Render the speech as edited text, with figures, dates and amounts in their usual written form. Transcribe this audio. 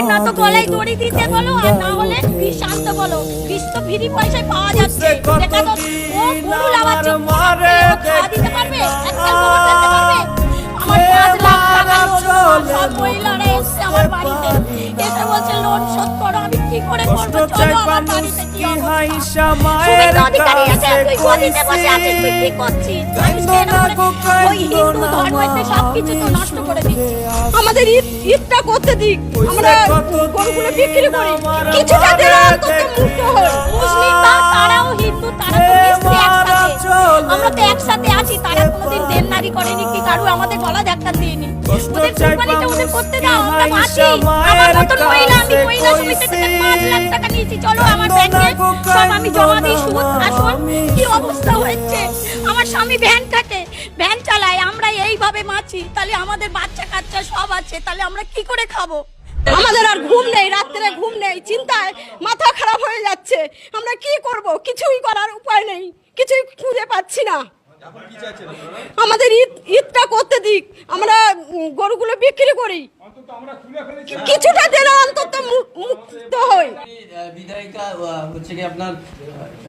হয় না তো গলায় দড়ি দিতে বলো, আর না হলে বিষ আনতে বলো। বিষ তো ফ্রি পয়সায় পাওয়া যাচ্ছে। দেখা তো ও গরু লাগাচ্ছে, খাওয়া দিতে পারবে, একটা গোবর দিতে পারবে। আমার 5 লাখ টাকা লোন, সব মহিলারা এসছে আমার বাড়িতে, এসে বলছে লোন শোধ করো। আমি কি করে করবো? চলো আমার বাড়িতে কি অবস্থা। শুভেন্দু অধিকারী আছে, তুই গদিতে বসে আছিস, তুই কি করছিস? ওই হিন্দু ধর্মের সবকিছু তো নষ্ট করে দিচ্ছিস। আমাদের ঈদটা করতে দিক, আমরা গরুগুলো বিক্রি করি, কিছুটা দিলে অন্তত মুক্ত হই। মুসলিম তারাও হিন্দু, তারা তো মিশছে একসাথে, আমরা তো একসাথে আছি। তারা কোনোদিন দেননারি করেনি কি কারু আমাদের গলা ধাক্কা দিইনি। ওদের কুরবানিটা ওদের করতে দাও, আমরা বাঁচি। আমার মতন মহিলা, আমি মহিলা সমিতি থেকে 5 লাখ টাকা নিয়েছি, চলো আমার ব্যাংকে সব আমি জমা দিই, সুদ আসল কি অবস্থা হচ্ছে। আমার স্বামী ভ্যান চালায়, আমরা এইভাবে বাঁচি, তাহলে আমাদের বাচ্চা কাচ্চা সব আছে, তাহলে আমরা কি করে খাবো? আমাদের আর ঘুম নেই, রাত্রে ঘুম নেই, চিন্তায় মাথা খারাপ হয়ে যাচ্ছে। আমরা কি করব? কিছুই করার উপায় নেই, কিছুই খুঁজে পাচ্ছি না। আমাদের ঈদটা করতে দিক, আমরা গরুগুলো বিক্রি করি, কিছুটা দিলে অন্তত মুক্ত হই। বিধায়িকা হচ্ছে কি আপনার